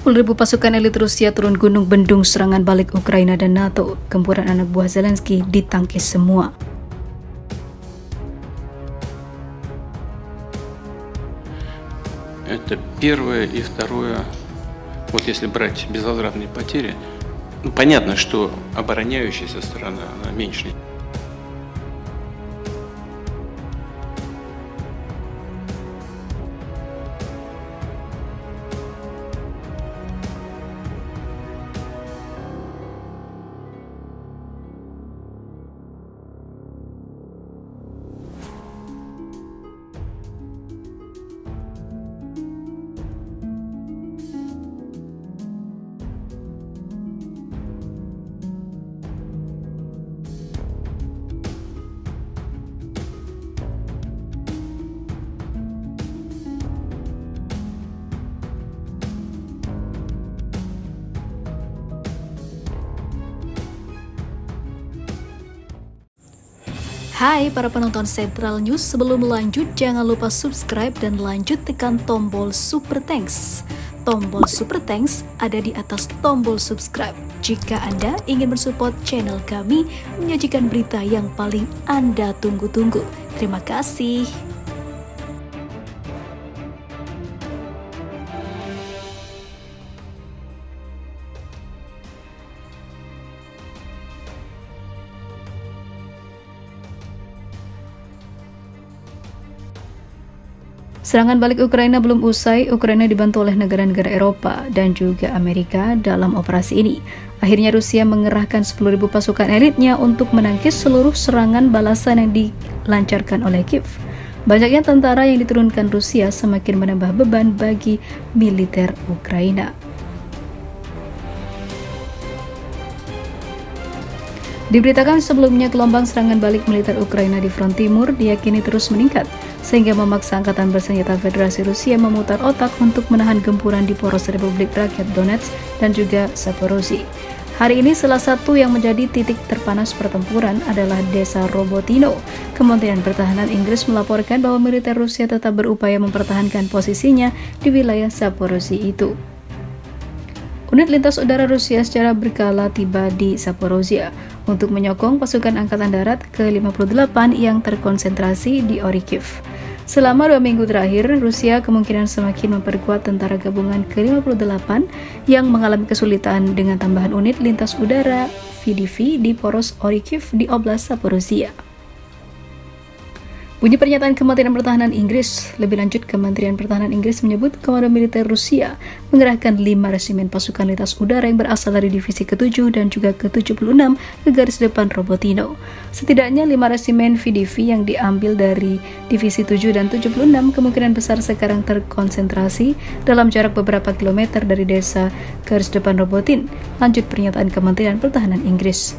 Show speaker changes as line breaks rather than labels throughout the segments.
10.000 pasukan elit Rusia turun gunung bendung serangan balik Ukraina dan NATO. Gempuran anak buah Zelensky ditangkis semua.
Это первое и второе. Вот если брать безвозвратные потери, понятно, что обороняющаяся сторона она меньше.
Hai para penonton Central News, sebelum lanjut jangan lupa subscribe dan lanjut tekan tombol Super Thanks. Tombol Super Thanks ada di atas tombol subscribe. Jika Anda ingin mensupport channel kami menyajikan berita yang paling Anda tunggu-tunggu. Terima kasih. Serangan balik Ukraina belum usai. Ukraina dibantu oleh negara-negara Eropa dan juga Amerika dalam operasi ini. Akhirnya Rusia mengerahkan 10.000 pasukan elitnya untuk menangkis seluruh serangan balasan yang dilancarkan oleh Kiev. Banyaknya tentara yang diturunkan Rusia semakin menambah beban bagi militer Ukraina. Diberitakan sebelumnya gelombang serangan balik militer Ukraina di front timur diyakini terus meningkat, sehingga memaksa angkatan bersenjata Federasi Rusia memutar otak untuk menahan gempuran di poros Republik Rakyat Donetsk dan juga Zaporozhye. Hari ini salah satu yang menjadi titik terpanas pertempuran adalah desa Robotino. Kementerian Pertahanan Inggris melaporkan bahwa militer Rusia tetap berupaya mempertahankan posisinya di wilayah Zaporozhye itu. Unit lintas udara Rusia secara berkala tiba di Zaporozhye untuk menyokong pasukan Angkatan Darat ke-58 yang terkonsentrasi di Orikhiv. Selama 2 minggu terakhir, Rusia kemungkinan semakin memperkuat tentara gabungan ke-58 yang mengalami kesulitan dengan tambahan unit lintas udara VDV di poros Orikhiv di Oblast Zaporozhye. Bunyi pernyataan Kementerian Pertahanan Inggris. Lebih lanjut, Kementerian Pertahanan Inggris menyebut Komando Militer Rusia mengerahkan 5 resimen pasukan lintas udara yang berasal dari divisi ke-7 dan juga ke-76 ke garis depan Robotino. Setidaknya 5 resimen VDV yang diambil dari divisi 7 dan 76 kemungkinan besar sekarang terkonsentrasi dalam jarak beberapa kilometer dari desa garis depan Robotin. Lanjut pernyataan Kementerian Pertahanan Inggris.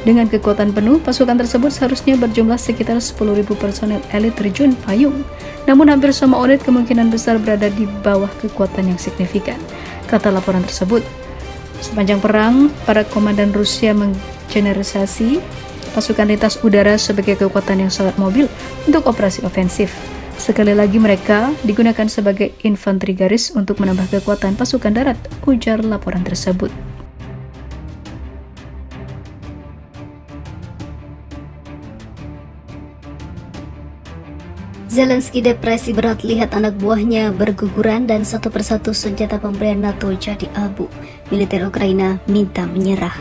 Dengan kekuatan penuh, pasukan tersebut seharusnya berjumlah sekitar 10.000 personel elit terjun payung. Namun hampir semua unit kemungkinan besar berada di bawah kekuatan yang signifikan, kata laporan tersebut. Sepanjang perang, para komandan Rusia menggeneralisasi pasukan lintas udara sebagai kekuatan yang sangat mobil untuk operasi ofensif. Sekali lagi mereka digunakan sebagai infanteri garis untuk menambah kekuatan pasukan darat, ujar laporan tersebut.
Zelensky depresi berat lihat anak buahnya berguguran dan satu persatu senjata pemberian NATO jadi abu. Militer Ukraina minta menyerah.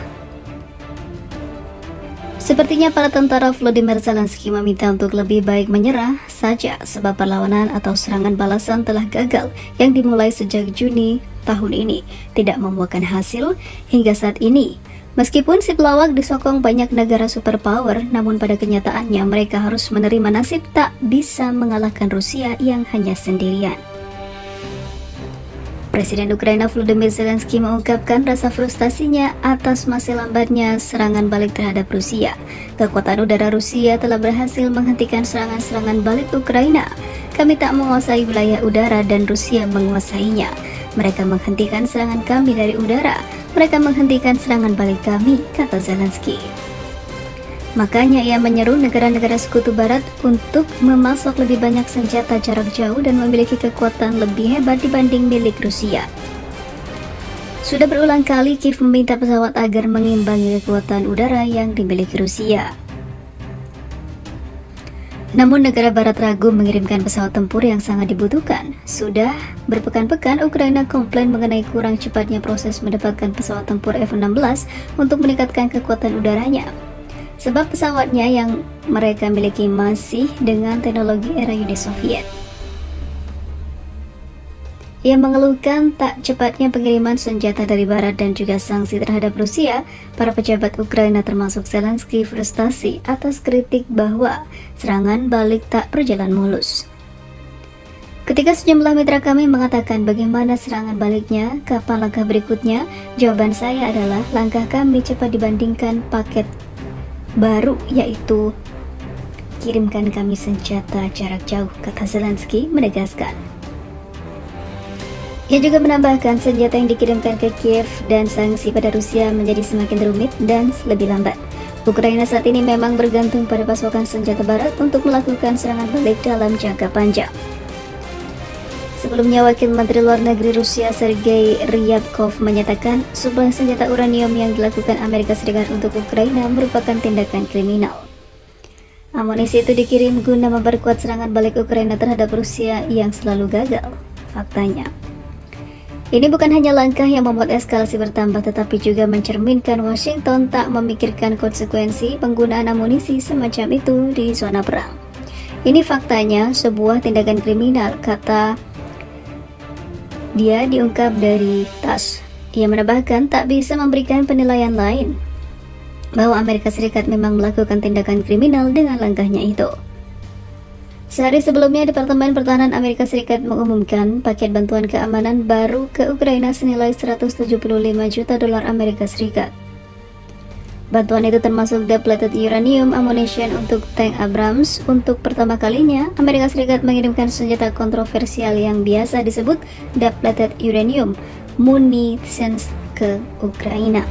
Sepertinya para tentara Volodymyr Zelensky meminta untuk lebih baik menyerah saja sebab perlawanan atau serangan balasan telah gagal yang dimulai sejak Juni tahun ini tidak membuahkan hasil hingga saat ini. Meskipun si pelawak disokong banyak negara superpower, namun pada kenyataannya mereka harus menerima nasib tak bisa mengalahkan Rusia yang hanya sendirian. Presiden Ukraina Volodymyr Zelensky mengungkapkan rasa frustasinya atas masih lambatnya serangan balik terhadap Rusia. Kekuatan udara Rusia telah berhasil menghentikan serangan-serangan balik Ukraina. Kami tak menguasai wilayah udara dan Rusia menguasainya. Mereka menghentikan serangan kami dari udara. Mereka menghentikan serangan balik kami, kata Zelensky. Makanya ia menyeru negara-negara sekutu barat untuk memasok lebih banyak senjata jarak jauh dan memiliki kekuatan lebih hebat dibanding milik Rusia. Sudah berulang kali Kiev meminta pesawat agar mengimbangi kekuatan udara yang dimiliki Rusia. Namun negara barat ragu mengirimkan pesawat tempur yang sangat dibutuhkan. Sudah berpekan-pekan Ukraina komplain mengenai kurang cepatnya proses mendapatkan pesawat tempur F-16 untuk meningkatkan kekuatan udaranya. Sebab pesawatnya yang mereka miliki masih dengan teknologi era Uni Soviet. Ia mengeluhkan tak cepatnya pengiriman senjata dari barat dan juga sanksi terhadap Rusia. Para pejabat Ukraina termasuk Zelensky frustasi atas kritik bahwa serangan balik tak berjalan mulus. Ketika sejumlah mitra kami mengatakan bagaimana serangan baliknya, kapan langkah berikutnya, jawaban saya adalah langkah kami cepat dibandingkan paket baru, yaitu kirimkan kami senjata jarak jauh, kata Zelensky menegaskan. Ia juga menambahkan senjata yang dikirimkan ke Kiev dan sanksi pada Rusia menjadi semakin rumit dan lebih lambat. Ukraina saat ini memang bergantung pada pasokan senjata barat untuk melakukan serangan balik dalam jangka panjang. Sebelumnya, Wakil Menteri Luar Negeri Rusia Sergei Ryabkov menyatakan suplai senjata uranium yang dilakukan Amerika Serikat untuk Ukraina merupakan tindakan kriminal. Amunisi itu dikirim guna memperkuat serangan balik Ukraina terhadap Rusia yang selalu gagal. Faktanya, ini bukan hanya langkah yang membuat eskalasi bertambah, tetapi juga mencerminkan Washington tak memikirkan konsekuensi penggunaan amunisi semacam itu di zona perang. Ini faktanya sebuah tindakan kriminal, kata dia diungkap dari TASS. Ia menambahkan tak bisa memberikan penilaian lain bahwa Amerika Serikat memang melakukan tindakan kriminal dengan langkahnya itu. Sehari sebelumnya, Departemen Pertahanan Amerika Serikat mengumumkan paket bantuan keamanan baru ke Ukraina senilai 175 juta dolar Amerika Serikat. Bantuan itu termasuk depleted uranium ammunition untuk tank Abrams. Untuk pertama kalinya, Amerika Serikat mengirimkan senjata kontroversial yang biasa disebut depleted uranium munitions ke Ukraina.